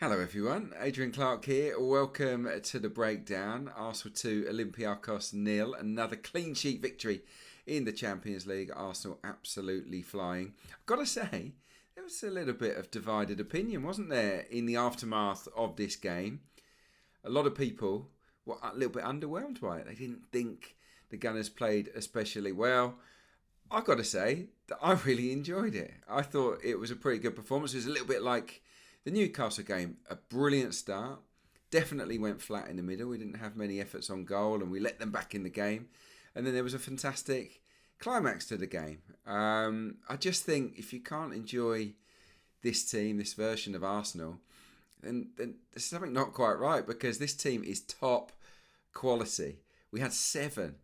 Hello everyone, Adrian Clarke here. Welcome to the breakdown. Arsenal 2, Olympiakos 0. Another clean sheet victory in the Champions League. Arsenal absolutely flying. I've got to say, there was a little bit of divided opinion, wasn't there, in the aftermath of this game? A lot of people were a little bit underwhelmed by it. They didn't think the Gunners played especially well. I've got to say that I really enjoyed it. I thought it was a pretty good performance. It was a little bit like the Newcastle game, a brilliant start. Definitely went flat in the middle. We didn't have many efforts on goal and we let them back in the game. And then there was a fantastic climax to the game. I just think if you can't enjoy this team, this version of Arsenal, then there's something not quite right, because this team is top quality. We had 7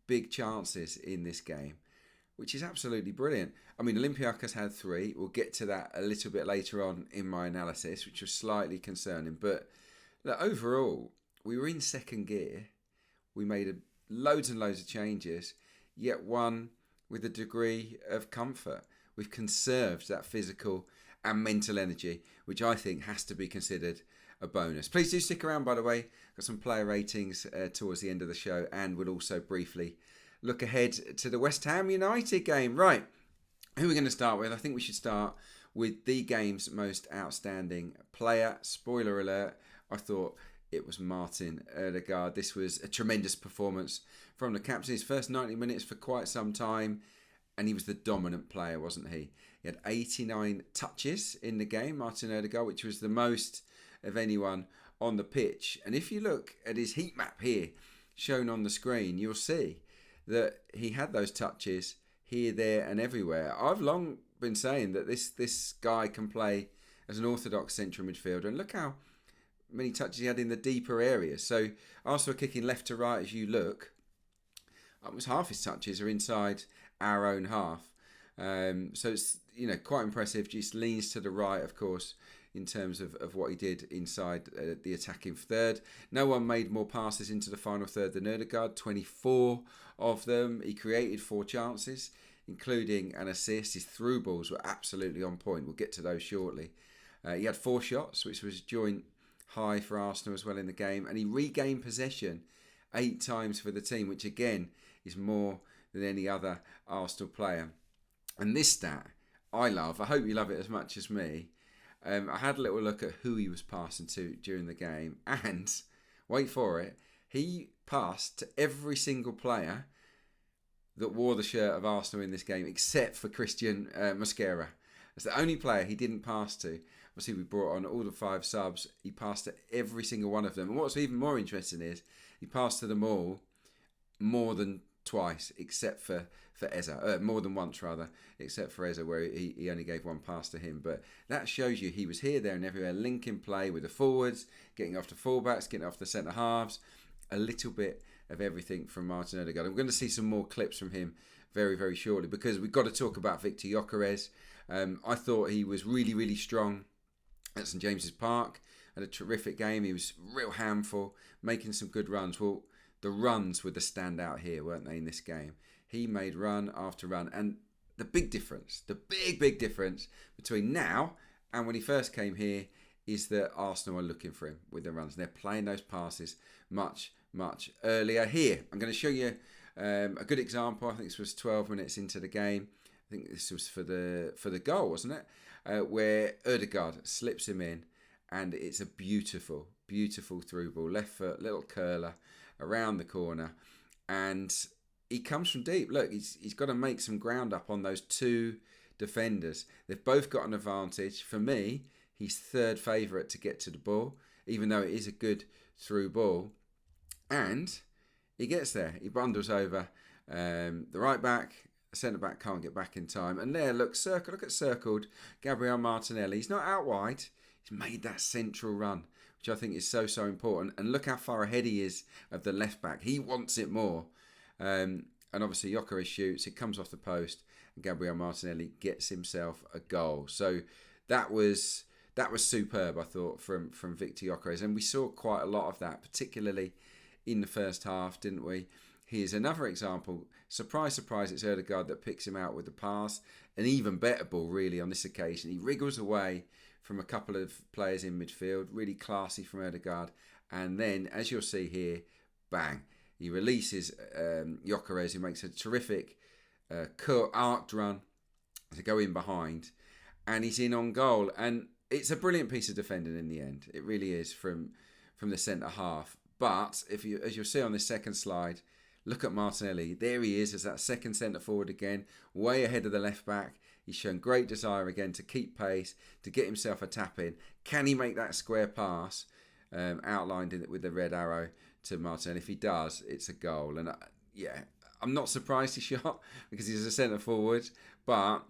big chances in this game, which is absolutely brilliant. I mean, Olympiakos had 3. We'll get to that a little bit later on in my analysis, which was slightly concerning. But look, overall, we were in second gear. We made loads and loads of changes, yet won with a degree of comfort. We've conserved that physical and mental energy, which I think has to be considered a bonus. Please do stick around, by the way. Got some player ratings towards the end of the show, and we'll also briefly look ahead to the West Ham United game. Right, who are we going to start with? I think we should start with the game's most outstanding player. Spoiler alert, I thought it was Martin Odegaard. This was a tremendous performance from the captain. His first 90 minutes for quite some time, and he was the dominant player, wasn't he? He had 89 touches in the game, Martin Odegaard, which was the most of anyone on the pitch. And if you look at his heat map here, shown on the screen, you'll see that he had those touches here, there and everywhere. I've long been saying that this guy can play as an orthodox central midfielder, and look how many touches he had in the deeper areas. So Arsenal kicking left to right as you look. Almost half his touches are inside our own half. So it's quite impressive. Just leans to the right, of course, in terms of what he did inside the attacking third. No one made more passes into the final third than Odegaard, 24 of them. He created 4 chances, including an assist. His through balls were absolutely on point. We'll get to those shortly. He had 4 shots, which was joint high for Arsenal as well in the game. And he regained possession 8 times for the team, which again is more than any other Arsenal player. And this stat I love. I hope you love it as much as me. I had a little look at who he was passing to during the game, and wait for it, he passed to every single player that wore the shirt of Arsenal in this game, except for Christian Mosquera. That's the only player he didn't pass to. Obviously, we brought on all the 5 subs. He passed to every single one of them. And what's even more interesting is he passed to them all more than twice, except for Eze. More than once, rather, except for Eze, where he only gave 1 pass to him. But that shows you he was here, there and everywhere, linking play with the forwards, getting off the fullbacks, getting off the centre halves. A little bit of everything from Martin Odegaard. I'm going to see some more clips from him very, very shortly, because we've got to talk about Viktor Gyokeres. I thought he was really, really strong at St James's Park. Had a terrific game. He was a real handful, making some good runs. Well, the runs were the standout here, weren't they, in this game? He made run after run. And the big difference, the big difference between now and when he first came here is that Arsenal are looking for him with the runs. They're playing those passes much, much earlier. Here, I'm going to show you a good example. I think this was 12 minutes into the game. I think this was for the goal, wasn't it? Where Odegaard slips him in, and it's a beautiful, beautiful through ball. Left foot, little curler around the corner, and he comes from deep. Look, he's got to make some ground up on those 2 defenders. They've both got an advantage. For me, he's third favourite to get to the ball, even though it is a good through ball. And he gets there. He bundles over the right back. Centre back can't get back in time. And there, look at circled Gabriel Martinelli. He's not out wide. He's made that central run, which I think is so important. And look how far ahead he is of the left back. He wants it more. And obviously Gyokeres shoots. It comes off the post, and Gabriel Martinelli gets himself a goal. So that was superb, I thought, from Viktor Gyokeres. And we saw quite a lot of that, particularly in the first half, didn't we? Here's another example. Surprise, surprise, it's Odegaard that picks him out with the pass. An even better ball, really, on this occasion. He wriggles away from a couple of players in midfield. Really classy from Odegaard. And then, as you'll see here, bang. He releases Gyokeres, who makes a terrific arced run to go in behind. And he's in on goal. And it's a brilliant piece of defending in the end. It really is from the centre half. But, as you'll see on this second slide, look at Martinelli. There he is as that second centre forward again, way ahead of the left back. He's shown great desire again to keep pace, to get himself a tap in. Can he make that square pass outlined with the red arrow to Martinelli? If he does, it's a goal. And I'm not surprised he shot because he's a centre forward, but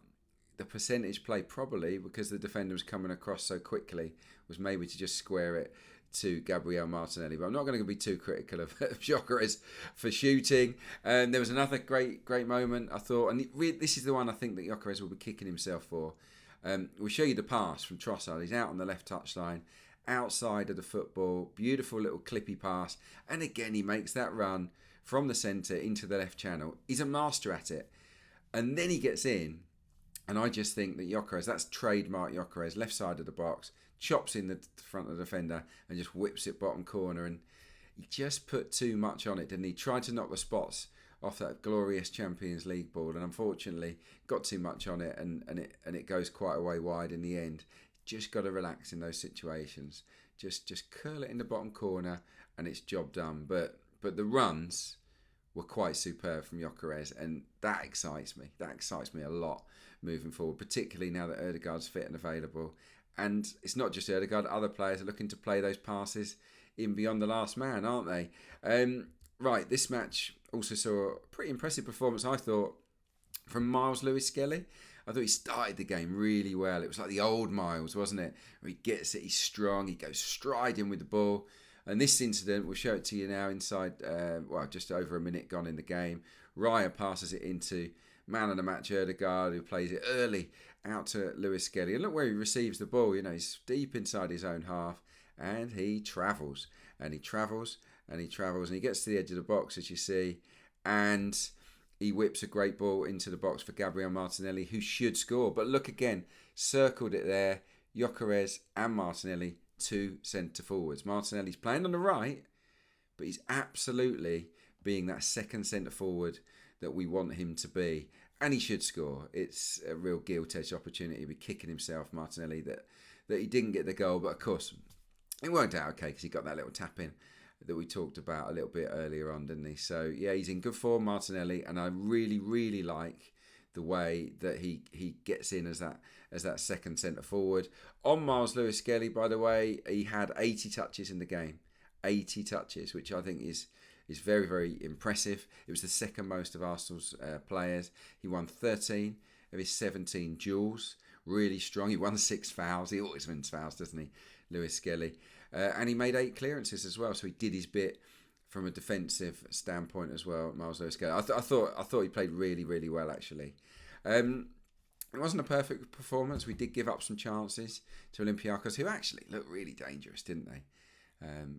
the percentage play probably because the defender was coming across so quickly was maybe to just square it to Gabriel Martinelli. But I'm not going to be too critical of Gyokeres for shooting. There was another great moment, I thought, and this is the one I think that Gyokeres will be kicking himself for. We'll show you the pass from Trossard. He's out on the left touchline, outside of the football, beautiful little clippy pass, and again he makes that run from the centre into the left channel. He's a master at it, and then he gets in, and I just think that Gyokeres, that's trademark Gyokeres, left side of the box, chops in the front of the defender and just whips it bottom corner, and he just put too much on it, didn't he? Tried to knock the spots off that glorious Champions League ball, and unfortunately got too much on it, and it goes quite a way wide in the end. Just got to relax in those situations. Just curl it in the bottom corner, and it's job done. But the runs were quite superb from Gyokeres, and that excites me. That excites me a lot moving forward, particularly now that Odegaard's fit and available. And it's not just Odegaard, other players are looking to play those passes in beyond the last man, aren't they? Right, this match also saw a pretty impressive performance, I thought, from Myles Lewis-Skelly. I thought he started the game really well. It was like the old Myles, wasn't it? Where he gets it, he's strong, he goes striding with the ball. And this incident, we'll show it to you now inside, just over a minute gone in the game. Raya passes it into man of the match Odegaard, who plays it early out to Lewis-Skelly. And look where he receives the ball. You know, he's deep inside his own half, and he travels. And he travels, and he travels, and he gets to the edge of the box, as you see, and he whips a great ball into the box for Gabriel Martinelli, who should score. But look again, circled it there. Gyokeres and Martinelli, two centre forwards. Martinelli's playing on the right, but he's absolutely being that second centre forward that we want him to be. And he should score. It's a real gilt-edged opportunity. He'll be kicking himself, Martinelli, that he didn't get the goal. But of course, it worked out okay because he got that little tap in that we talked about a little bit earlier on, didn't he? So yeah, he's in good form, Martinelli, and I really, really like the way that he gets in as that second centre forward. On Myles Lewis-Skelly, by the way, he had 80 touches in the game. 80 touches, which I think is very, very impressive. It was the second most of Arsenal's players. He won 13 of his 17 duels. Really strong. He won 6 fouls. He always wins fouls, doesn't he, Lewis-Skelly? And he made 8 clearances as well. So he did his bit from a defensive standpoint as well, Myles Lewis-Skelly. I thought he played really, really well, actually. It wasn't a perfect performance. We did give up some chances to Olympiakos, who actually looked really dangerous, didn't they?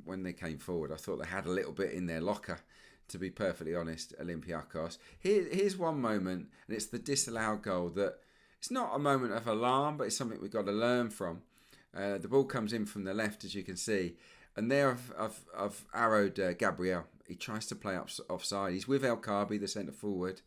When they came forward, I thought they had a little bit in their locker, to be perfectly honest, Olympiakos. Here's one moment, and it's the disallowed goal that it's not a moment of alarm, but it's something we've got to learn from. The ball comes in from the left, as you can see, and there I've arrowed Gabriel. He tries to play offside. He's with El Kaabi, the centre forward,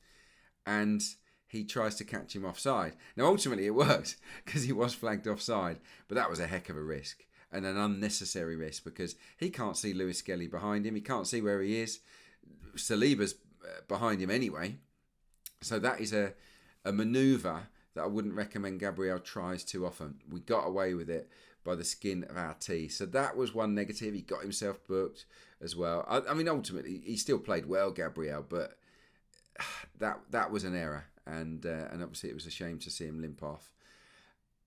and he tries to catch him offside. Now, ultimately, it worked because he was flagged offside, but that was a heck of a risk and an unnecessary risk because he can't see Lewis-Skelly behind him. He can't see where he is. Saliba's behind him anyway. So that is a manoeuvre that I wouldn't recommend Gabriel tries too often. We got away with it by the skin of our teeth. So that was one negative. He got himself booked as well. I mean, ultimately, he still played well, Gabriel, but that was an error. And obviously it was a shame to see him limp off.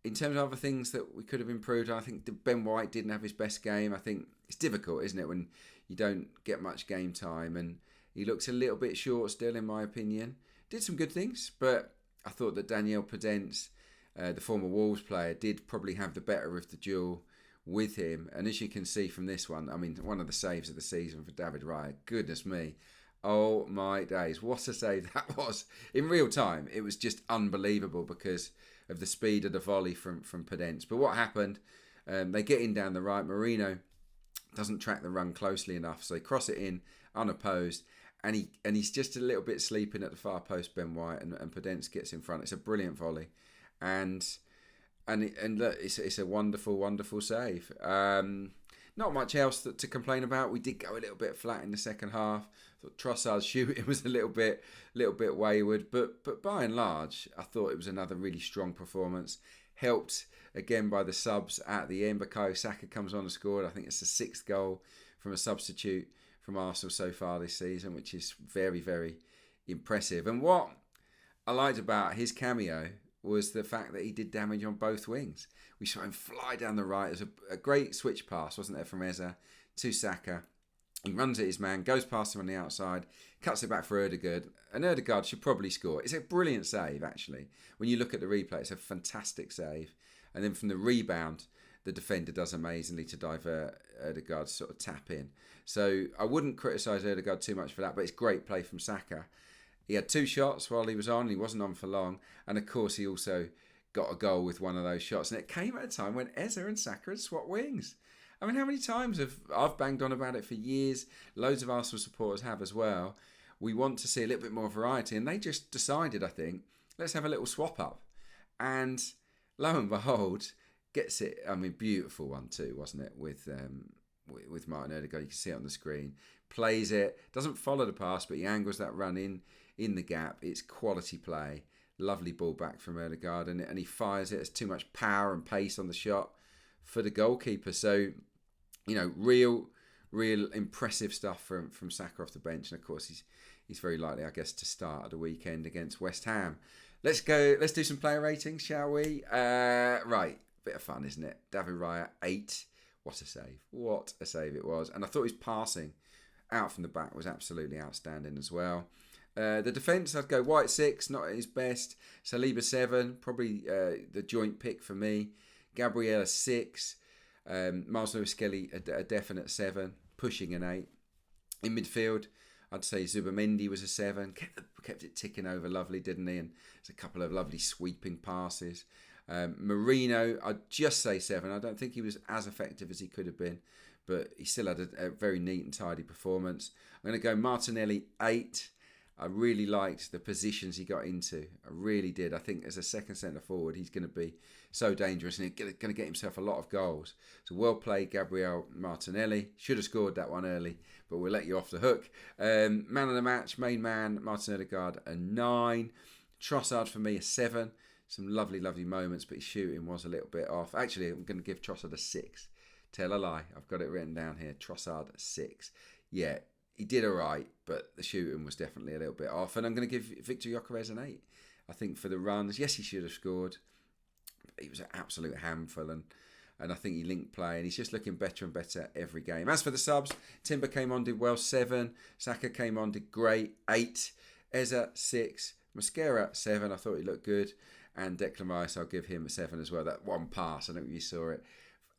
In terms of other things that we could have improved, I think Ben White didn't have his best game. I think it's difficult, isn't it, when you don't get much game time, and he looks a little bit short still, in my opinion. Did some good things, but I thought that Daniel Podence, the former Wolves player, did probably have the better of the duel with him. And as you can see from this one, I mean, one of the saves of the season for David Raya. Goodness me. Oh my days, what a save that was. In real time, it was just unbelievable because of the speed of the volley from Podence. But what happened, they get in down the right. Marino doesn't track the run closely enough, so they cross it in unopposed. And he's just a little bit sleeping at the far post, Ben White, and Podence gets in front. It's a brilliant volley. And look, it's a wonderful save. Not much else to complain about. We did go a little bit flat in the second half. I thought Trossard's shooting was a little bit wayward, but by and large, I thought it was another really strong performance. Helped again by the subs at the end. Bukayo Saka comes on and scored. I think it's the 6th goal from a substitute from Arsenal so far this season, which is very impressive. And what I liked about his cameo was the fact that he did damage on both wings. We saw him fly down the right. It was a great switch pass, wasn't there, from Eze to Saka. He runs at his man, goes past him on the outside, cuts it back for Odegaard. And Odegaard should probably score. It's a brilliant save, actually. When you look at the replay, it's a fantastic save. And then from the rebound, the defender does amazingly to divert Odegaard's sort of tap in. So I wouldn't criticise Odegaard too much for that, but it's great play from Saka. He had 2 shots while he was on. He wasn't on for long. And of course, he also got a goal with one of those shots. And it came at a time when Eze and Saka had swapped wings. I mean, how many times have I've banged on about it for years? Loads of Arsenal supporters have as well. We want to see a little bit more variety. And they just decided, I think, let's have a little swap up. And lo and behold, gets it. I mean, beautiful one too, wasn't it? With Martin Odegaard, you can see it on the screen. Plays it, doesn't follow the pass, but he angles that run in the gap. It's quality play. Lovely ball back from Odegaard, and he fires it. There's too much power and pace on the shot for the goalkeeper. So, real impressive stuff from Saka off the bench. And of course, he's very likely, I guess, to start at the weekend against West Ham. Let's do some player ratings, shall we? Right, bit of fun, isn't it? David Raya, 8. What a save. What a save it was. And I thought his passing out from the back was absolutely outstanding as well. The defence, I'd go White 6, not at his best. Saliba 7, probably the joint pick for me. Gabriel 6. Myles Lewis-Skelly a definite 7, pushing an 8. In midfield, I'd say Zubamendi was a 7. Kept it ticking over lovely, didn't he? And there's a couple of lovely sweeping passes. Marino, I'd just say 7. I don't think he was as effective as he could have been, but he still had a very neat and tidy performance. I'm going to go Martinelli 8. I really liked the positions he got into. I really did. I think as a second centre forward, he's going to be so dangerous and he's going to get himself a lot of goals. So well played, Gabriel Martinelli. Should have scored that one early, but we'll let you off the hook. Man of the match, main man, Martin Odegaard, a 9. Trossard for me, a 7. Some lovely moments, but his shooting was a little bit off. Actually, I'm going to give Trossard a 6. Tell a lie. I've got it written down here. Trossard, a 6. Yeah, he did all right, but the shooting was definitely a little bit off. And I'm going to give Viktor Gyokeres an 8. I think for the runs, yes, he should have scored. But he was an absolute handful, and I think he linked play, and he's just looking better and better every game. As for the subs, Timber came on, did well, 7. Saka came on, did great, 8. Eze, 6. Mosquera, 7. I thought he looked good. And Declan Rice, I'll give him a 7 as well. That one pass, I don't know if you saw it.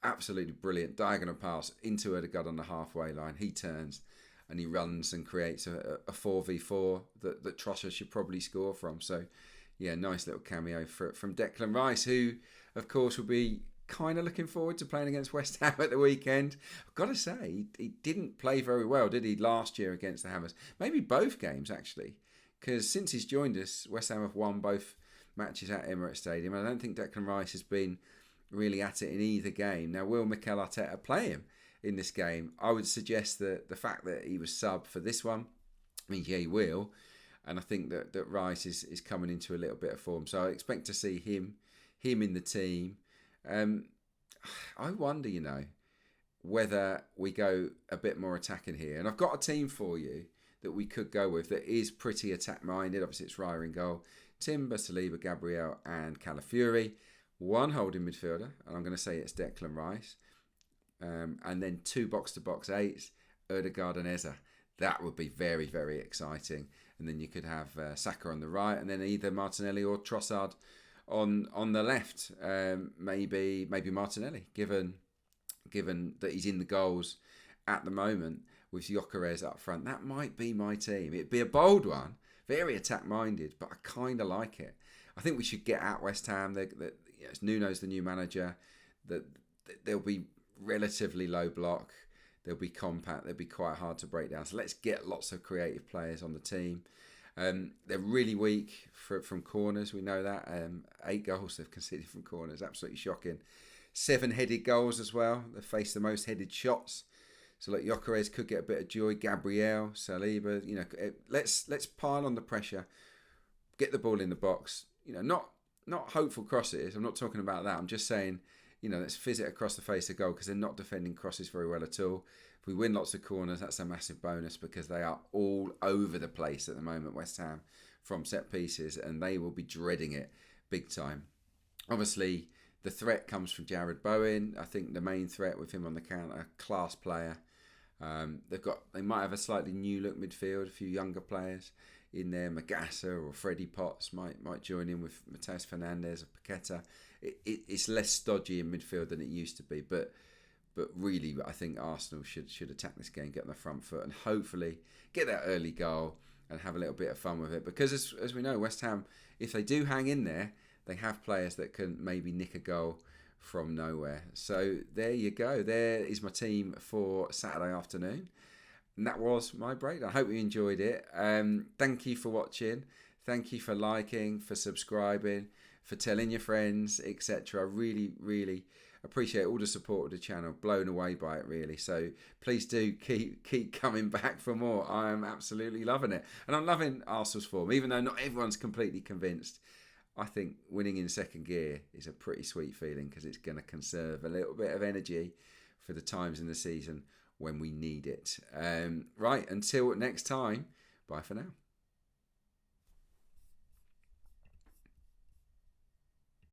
Absolutely brilliant. Diagonal pass into Odegaard on the halfway line. He turns and he runs and creates a 4v4 that Trossard should probably score from. So, yeah, nice little cameo from Declan Rice, who, of course, will be kind of looking forward to playing against West Ham at the weekend. I've got to say, he didn't play very well, did he, last year against the Hammers? Maybe both games, actually, because since he's joined us, West Ham have won both matches at Emirates Stadium. I don't think Declan Rice has been really at it in either game. Now, will Mikel Arteta play him in this game? I would suggest that the fact that he was sub for this one means, yeah, he will. And I think that Rice is coming into a little bit of form. So I expect to see him in the team. I wonder, whether we go a bit more attacking here. And I've got a team for you that we could go with that is pretty attack-minded. Obviously, it's Raya in goal. Timber, Saliba, Gabriel and Calafiori. One holding midfielder, and I'm going to say it's Declan Rice. And then 2 box-to-box 8s, Odegaard and Eze. That would be very, very exciting. And then you could have Saka on the right, and then either Martinelli or Trossard on the left. Maybe Martinelli, given that he's in the goals at the moment with Gyokeres up front. That might be my team. It'd be a bold one, very attack-minded, but I kind of like it. I think we should get at West Ham. Nuno's the new manager. They'll be relatively low block. They'll be compact. They'll be quite hard to break down. So let's get lots of creative players on the team. They're really weak from corners. We know that. 8 goals they've conceded from corners. Absolutely shocking. 7 headed goals as well. They face the most headed shots. So like Gyokeres could get a bit of joy. Gabriel, Saliba. Let's pile on the pressure. Get the ball in the box. Not hopeful crosses. I'm not talking about that. I'm just saying, let's fizz it across the face of goal because they're not defending crosses very well at all. If we win lots of corners, that's a massive bonus because they are all over the place at the moment, West Ham, from set pieces, and they will be dreading it big time. Obviously, the threat comes from Jared Bowen. I think the main threat with him on the counter, class player. They might have a slightly new look midfield, a few younger players in there. Magassa or Freddie Potts might join in with Mateus Fernandes or Paqueta. It's less stodgy in midfield than it used to be, but really I think Arsenal should attack this game, get on the front foot, and hopefully get that early goal and have a little bit of fun with it. Because as we know, West Ham, if they do hang in there, they have players that can maybe nick a goal from nowhere. So there you go. There is my team for Saturday afternoon. And that was my breakdown. I hope you enjoyed it. Thank you for watching. Thank you for liking, for subscribing, for telling your friends, etc. I really, really appreciate all the support of the channel. Blown away by it, really. So please do keep coming back for more. I am absolutely loving it. And I'm loving Arsenal's form. Even though not everyone's completely convinced, I think winning in second gear is a pretty sweet feeling because it's going to conserve a little bit of energy for the times in the season when we need it. Right, until next time, bye for now.